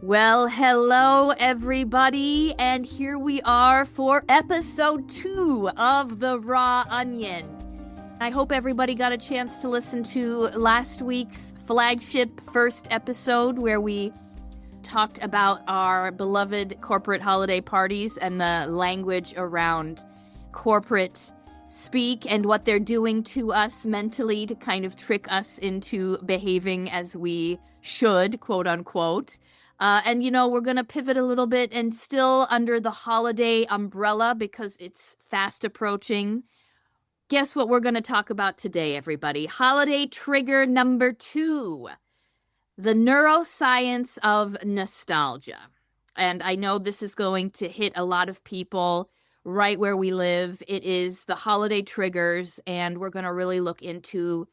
Well, hello everybody, and here we are for episode 2 of The Raw Onion. I hope everybody got a chance to listen to last week's flagship first episode where we talked about our beloved corporate holiday parties and the language around corporate speak and what they're doing to us mentally to kind of trick us into behaving as we should, quote unquote. We're going to pivot a little bit and still under the holiday umbrella because it's fast approaching. Guess what we're going to talk about today, everybody? Holiday trigger number 2, the neuroscience of nostalgia. And I know this is going to hit a lot of people right where we live. It is the holiday triggers, and we're going to really look into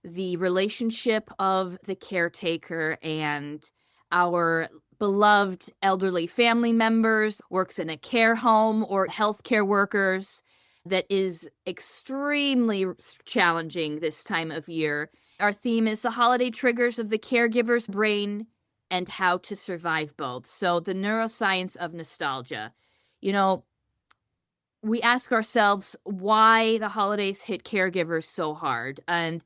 the relationship of the caretaker and our beloved elderly family members, works in a care home or healthcare workers. That is extremely challenging this time of year. Our theme is the holiday triggers of the caregiver's brain and how to survive both. So the neuroscience of nostalgia. We ask ourselves why the holidays hit caregivers so hard. And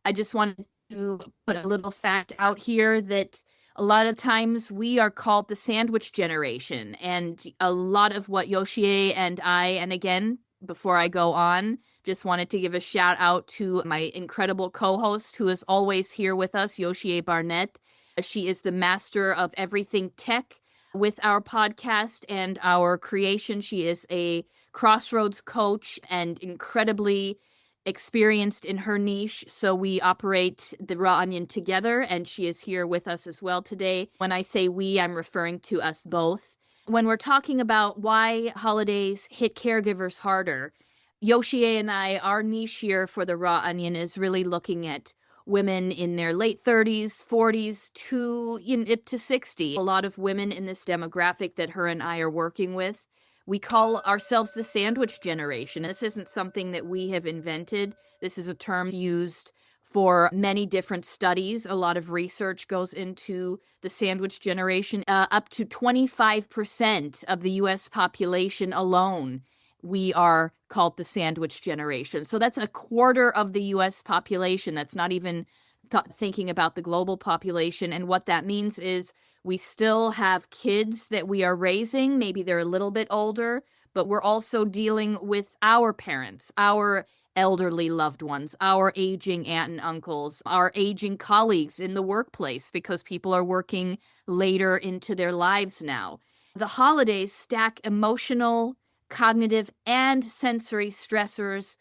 I just wanted to put a little fact out here that a lot of times we are called the sandwich generation. And a lot of what Yoshie and I, and again, before I go on, just wanted to give a shout out to my incredible co-host who is always here with us, Yoshie Barnett. She is the master of everything tech with our podcast and our creation. She is a crossroads coach and incredibly experienced in her niche. So we operate the Raw Onion together, and she is here with us as well today. When I say we, I'm referring to us both. When we're talking about why holidays hit caregivers harder, Yoshie and I, our niche here for the Raw Onion is really looking at women in their late 30s, 40s to up to 60. A lot of women in this demographic that her and I are working with. We call ourselves the sandwich generation. This isn't something that we have invented. This is a term used for many different studies. A lot of research goes into the sandwich generation. Up to 25% of the U.S. population alone, we are called the sandwich generation. So that's a quarter of the U.S. population. That's not even thinking about the global population. And what that means is we still have kids that we are raising. Maybe they're a little bit older, but we're also dealing with our parents, our elderly loved ones, our aging aunt and uncles, our aging colleagues in the workplace because people are working later into their lives now. The holidays stack emotional, cognitive, and sensory stressors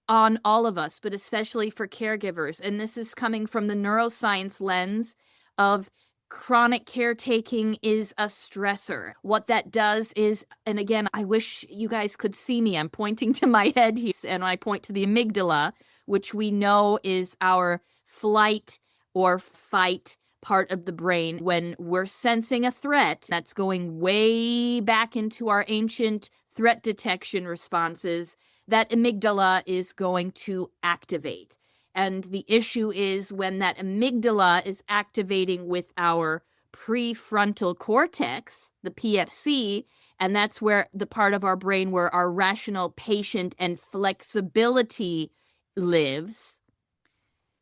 on all of us, but especially for caregivers. And this is coming from the neuroscience lens of chronic caretaking is a stressor. What that does is, and again, I wish you guys could see me. I'm pointing to my head here, and I point to the amygdala, which we know is our flight or fight part of the brain. When we're sensing a threat, that's going way back into our ancient threat detection responses, that amygdala is going to activate. And the issue is when that amygdala is activating with our prefrontal cortex, the PFC, and that's where the part of our brain where our rational, patient, and flexibility lives.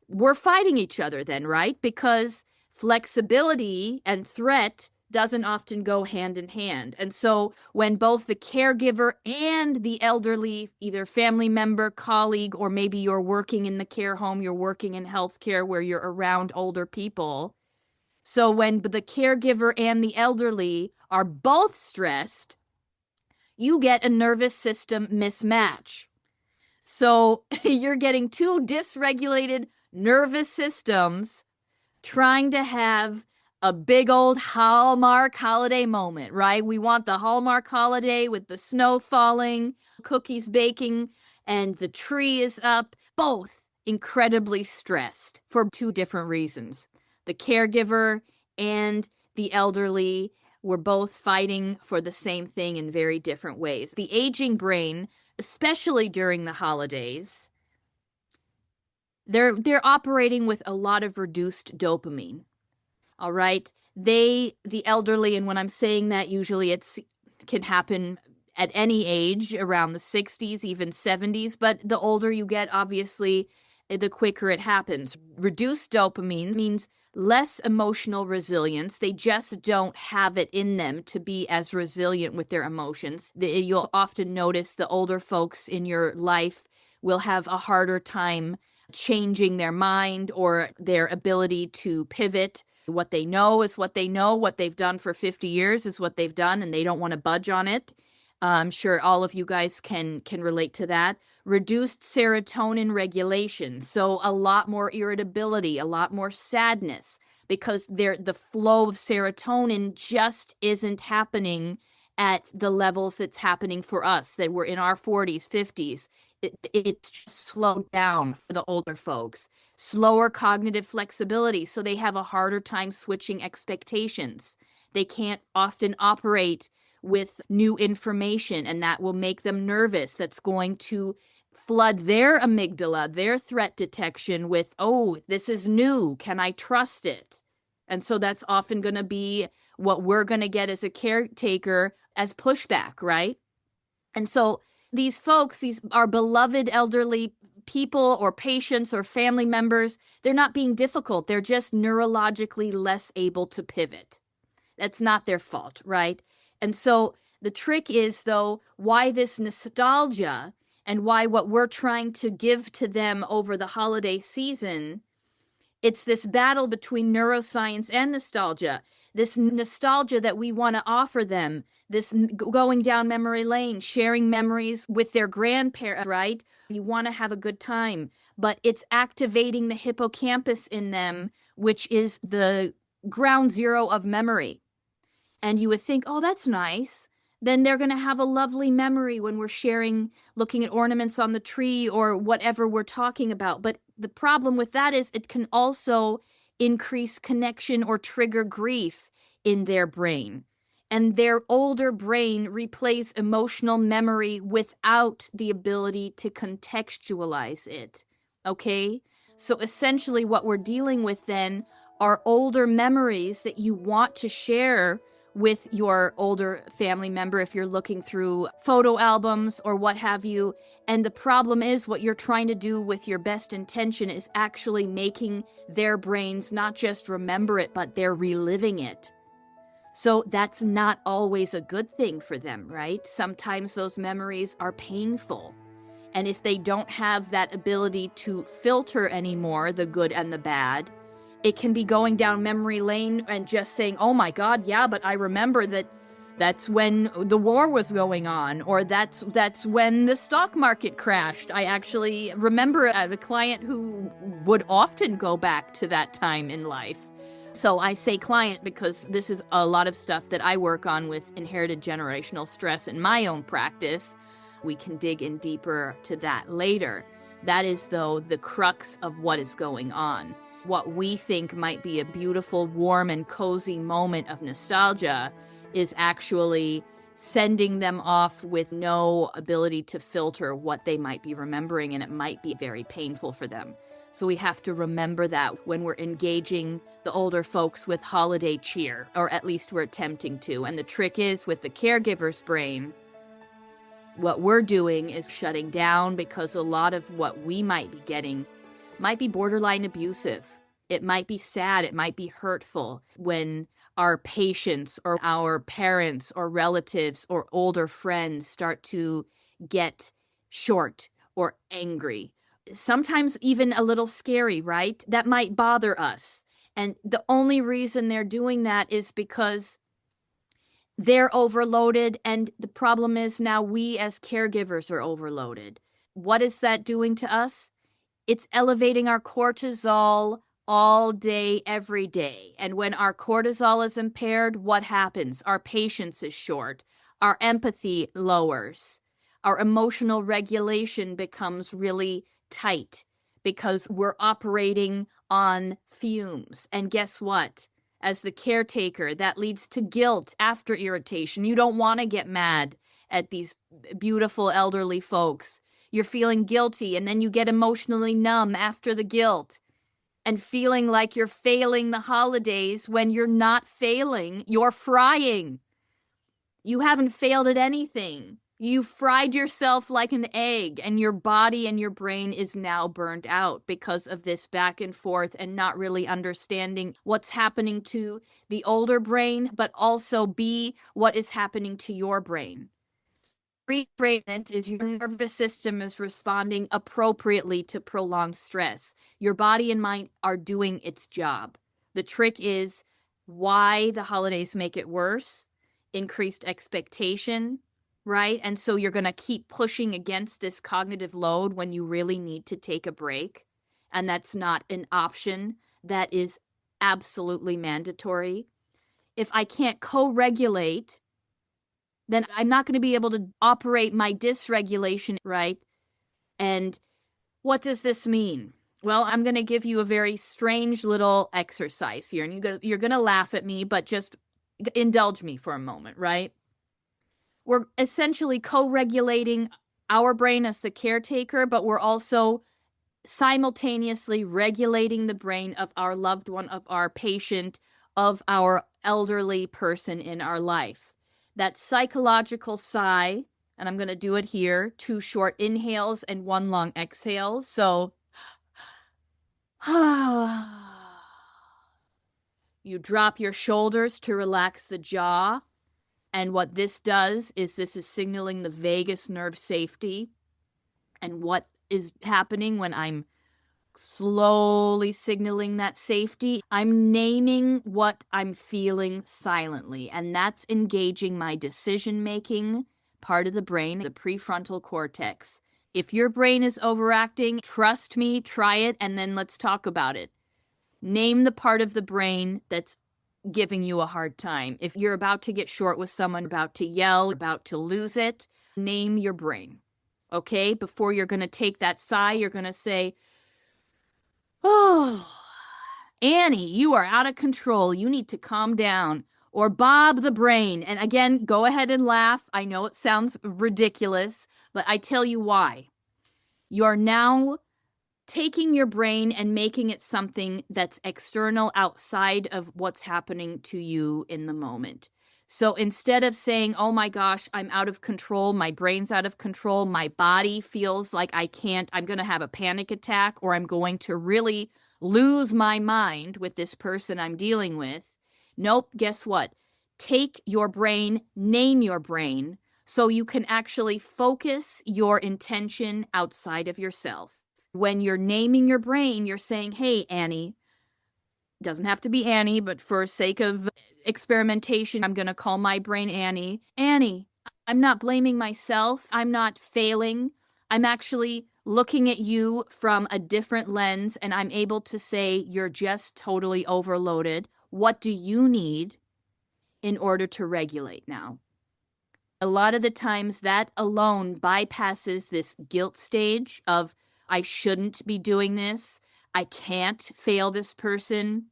We're fighting each other then, right? Because flexibility and threat doesn't often go hand in hand. And so when both the caregiver and the elderly, either family member, colleague, or maybe you're working in the care home, you're working in healthcare where you're around older people. So when the caregiver and the elderly are both stressed, you get a nervous system mismatch. So you're getting two dysregulated nervous systems trying to have a big old Hallmark holiday moment, right? We want the Hallmark holiday with the snow falling, cookies baking, and the tree is up. Both incredibly stressed for two different reasons. The caregiver and the elderly were both fighting for the same thing in very different ways. The aging brain, especially during the holidays, they're operating with a lot of reduced dopamine. All right. The elderly, and when I'm saying that, usually it's can happen at any age, around the 60s, even 70s. But the older you get, obviously, the quicker it happens. Reduced dopamine means less emotional resilience. They just don't have it in them to be as resilient with their emotions. You'll often notice the older folks in your life will have a harder time changing their mind or their ability to pivot. What they know is what they know. What they've done for 50 years is what they've done, and they don't want to budge on it. I'm sure all of you guys can relate to that. Reduced serotonin regulation, so a lot more irritability, a lot more sadness, because the flow of serotonin just isn't happening at the levels that's happening for us, that we're in our 40s, 50s. It's just slowed down for the older folks. Slower cognitive flexibility, so they have a harder time switching expectations. They can't often operate with new information, and that will make them nervous. That's going to flood their amygdala, their threat detection with, oh, this is new. Can I trust it? And so that's often going to be what we're going to get as a caretaker as pushback, right? And so these folks, our beloved elderly people or patients or family members, they're not being difficult. They're just neurologically less able to pivot. That's not their fault, right? And so the trick is, though, why this nostalgia and why what we're trying to give to them over the holiday season, it's this battle between neuroscience and nostalgia. This nostalgia that we want to offer them, this going down memory lane, sharing memories with their grandparents, right? You want to have a good time, but it's activating the hippocampus in them, which is the ground zero of memory. And you would think, oh, that's nice. Then they're going to have a lovely memory when we're sharing, looking at ornaments on the tree or whatever we're talking about. But the problem with that is it can also increase connection or trigger grief in their brain. And their older brain replays emotional memory without the ability to contextualize it. Okay? So essentially what we're dealing with then are older memories that you want to share with your older family member if you're looking through photo albums or what have you. And the problem is what you're trying to do with your best intention is actually making their brains not just remember it, but they're reliving it. So that's not always a good thing for them, right? Sometimes those memories are painful. And if they don't have that ability to filter anymore, the good and the bad, it can be going down memory lane and just saying, oh my God, yeah, but I remember that's when the war was going on, or that's when the stock market crashed. I actually remember a client who would often go back to that time in life. So I say client because this is a lot of stuff that I work on with inherited generational stress in my own practice. We can dig in deeper to that later. That is, though, the crux of what is going on. What we think might be a beautiful, warm, and cozy moment of nostalgia is actually sending them off with no ability to filter what they might be remembering, and it might be very painful for them. So we have to remember that when we're engaging the older folks with holiday cheer, or at least we're attempting to. And the trick is, with the caregiver's brain, what we're doing is shutting down, because a lot of what we might be getting might be borderline abusive. It might be sad. It might be hurtful when our patients or our parents or relatives or older friends start to get short or angry. Sometimes even a little scary, right? That might bother us. And the only reason they're doing that is because they're overloaded. And the problem is now we as caregivers are overloaded. What is that doing to us? It's elevating our cortisol all day, every day. And when our cortisol is impaired, what happens? Our patience is short. Our empathy lowers. Our emotional regulation becomes really tight because we're operating on fumes. And guess what? As the caretaker, that leads to guilt after irritation. You don't want to get mad at these beautiful elderly folks. You're feeling guilty, and then you get emotionally numb after the guilt. and feeling like you're failing the holidays when you're not failing, you're frying. You haven't failed at anything. You fried yourself like an egg, and your body and your brain is now burned out because of this back and forth and not really understanding what's happening to the older brain, but also B, what is happening to your brain. Reframing is your nervous system is responding appropriately to prolonged stress. Your body and mind are doing its job. The trick is why the holidays make it worse, increased expectation, right? And so you're going to keep pushing against this cognitive load when you really need to take a break. And that's not an option. That is absolutely mandatory. If I can't co-regulate, then I'm not going to be able to operate my dysregulation, right? And what does this mean? Well, I'm going to give you a very strange little exercise here, and you're going to laugh at me, but just indulge me for a moment, right? We're essentially co-regulating our brain as the caretaker, but we're also simultaneously regulating the brain of our loved one, of our patient, of our elderly person in our life. That psychological sigh, and I'm going to do it here, 2 short inhales and 1 long exhale. So, you drop your shoulders to relax the jaw. And what this does is this is signaling the vagus nerve safety. And what is happening when I'm slowly signaling that safety? I'm naming what I'm feeling silently, and that's engaging my decision-making part of the brain, the prefrontal cortex. If your brain is overacting, trust me, try it, and then let's talk about it. Name the part of the brain that's giving you a hard time. If you're about to get short with someone, about to yell, about to lose it, name your brain, okay? Before you're going to take that sigh, you're going to say, "Oh, Annie, you are out of control. You need to calm down." Or Bob the brain. And again, go ahead and laugh. I know it sounds ridiculous, but I tell you why. You're now taking your brain and making it something that's external, outside of what's happening to you in the moment. So instead of saying, "Oh my gosh, I'm out of control, my brain's out of control, my body feels like I'm going to have a panic attack, or I'm going to really lose my mind with this person I'm dealing with." Nope, guess what? Take your brain, name your brain, so you can actually focus your intention outside of yourself. When you're naming your brain, you're saying, "Hey, Annie," doesn't have to be Annie, but for sake of experimentation, I'm going to call my brain Annie. "Annie, I'm not blaming myself. I'm not failing. I'm actually looking at you from a different lens, and I'm able to say, you're just totally overloaded. What do you need in order to regulate now?" A lot of the times that alone bypasses this guilt stage of, I shouldn't be doing this. I can't fail this person.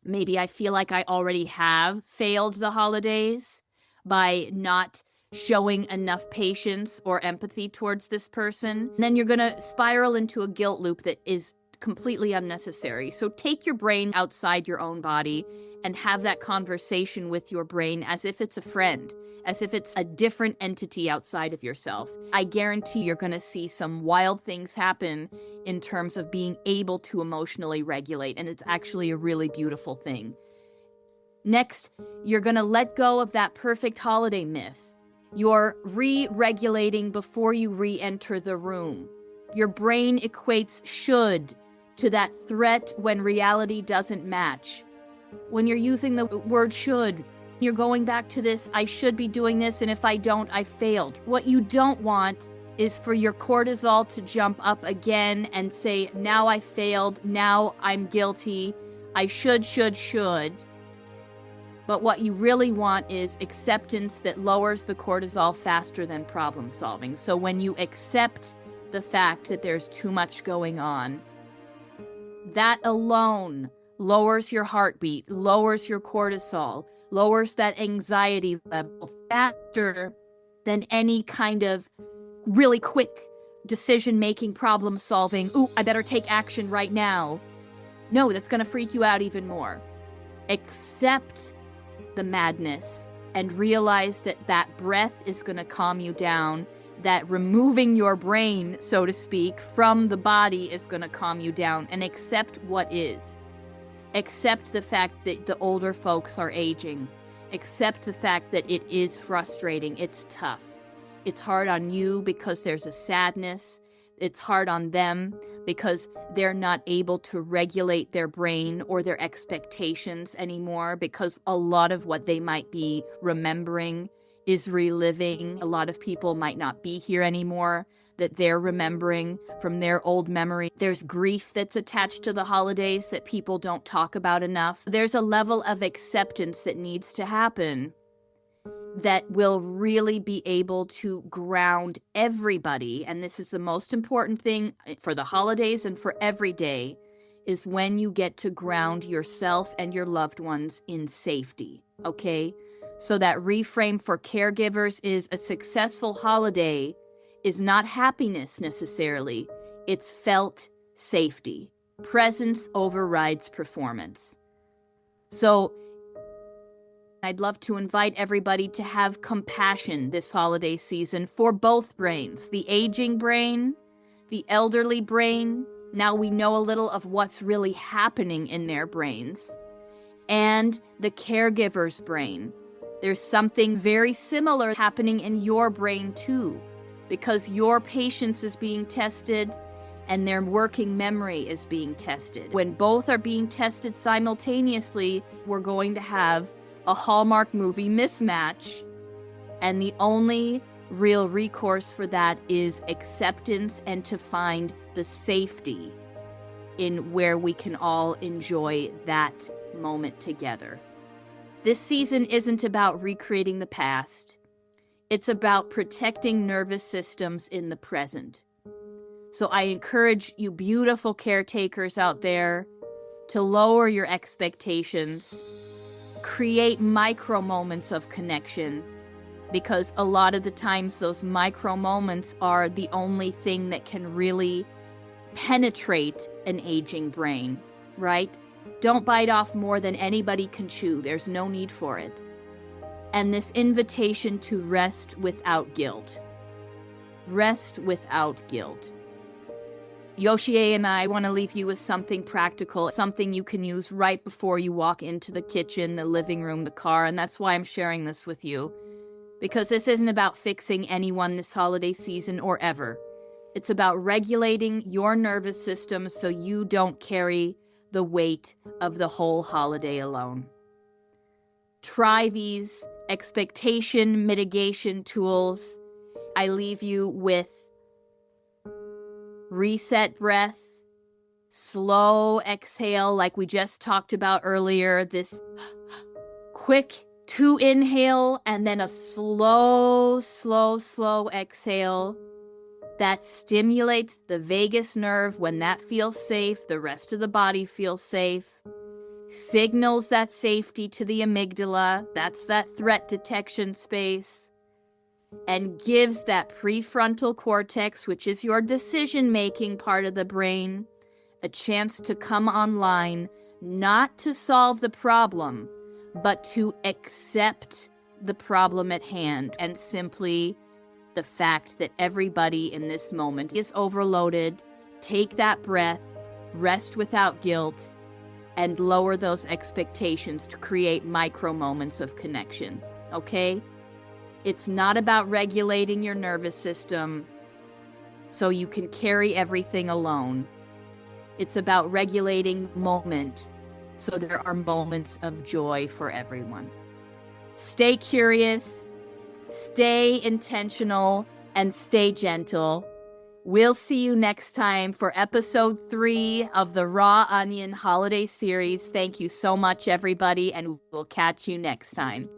Maybe I feel like I already have failed the holidays by not showing enough patience or empathy towards this person. And then you're going to spiral into a guilt loop that is completely unnecessary. So take your brain outside your own body and have that conversation with your brain as if it's a friend, as if it's a different entity outside of yourself. I guarantee you're going to see some wild things happen in terms of being able to emotionally regulate, and it's actually a really beautiful thing. Next, you're going to let go of that perfect holiday myth. You're re-regulating before you re-enter the room. Your brain equates should to that threat when reality doesn't match. When you're using the word should, you're going back to this, I should be doing this, and if I don't, I failed. What you don't want is for your cortisol to jump up again and say, now I failed, now I'm guilty, I should. But what you really want is acceptance that lowers the cortisol faster than problem solving. So when you accept the fact that there's too much going on, that alone lowers your heartbeat, lowers your cortisol, lowers that anxiety level faster than any kind of really quick decision-making, problem-solving, ooh, I better take action right now, No, that's going to freak you out even more. Accept the madness and realize that that breath is going to calm you down, that removing your brain, so to speak, from the body is going to calm you down, and accept what is. Accept the fact that the older folks are aging. Accept the fact that it is frustrating. It's tough. It's hard on you because there's a sadness. It's hard on them because they're not able to regulate their brain or their expectations anymore, because a lot of what they might be remembering is reliving. A lot of people might not be here anymore that they're remembering from their old memory. There's grief that's attached to the holidays that people don't talk about enough. There's a level of acceptance that needs to happen that will really be able to ground everybody. And this is the most important thing for the holidays and for every day, is when you get to ground yourself and your loved ones in safety, okay? So that reframe for caregivers is a successful holiday is not happiness necessarily. It's felt safety. Presence overrides performance. So I'd love to invite everybody to have compassion this holiday season for both brains, the aging brain, the elderly brain. Now we know a little of what's really happening in their brains, and the caregiver's brain. There's something very similar happening in your brain too, because your patience is being tested and their working memory is being tested. When both are being tested simultaneously, we're going to have a Hallmark movie mismatch. And the only real recourse for that is acceptance and to find the safety in where we can all enjoy that moment together. This season isn't about recreating the past. It's about protecting nervous systems in the present. So I encourage you beautiful caretakers out there to lower your expectations, create micro moments of connection, because a lot of the times those micro moments are the only thing that can really penetrate an aging brain, right? Don't bite off more than anybody can chew. There's no need for it. And this invitation to rest without guilt. Rest without guilt. Yoshie and I want to leave you with something practical, something you can use right before you walk into the kitchen, the living room, the car, and that's why I'm sharing this with you. Because this isn't about fixing anyone this holiday season or ever. It's about regulating your nervous system so you don't carry the weight of the whole holiday alone. Try these expectation mitigation tools. I leave you with reset breath, slow exhale like we just talked about earlier, this quick 2 inhale and then a slow exhale that stimulates the vagus nerve. When that feels safe, the rest of the body feels safe. Signals that safety to the amygdala, that's that threat detection space, and gives that prefrontal cortex, which is your decision-making part of the brain, a chance to come online, not to solve the problem, but to accept the problem at hand, and simply the fact that everybody in this moment is overloaded. Take that breath, rest without guilt, and lower those expectations to create micro moments of connection, okay? It's not about regulating your nervous system so you can carry everything alone. It's about regulating moment so there are moments of joy for everyone. Stay curious, stay intentional, and stay gentle. We'll see you next time for episode 3 of the Raw Onion Holiday Series. Thank you so much, everybody, and we'll catch you next time.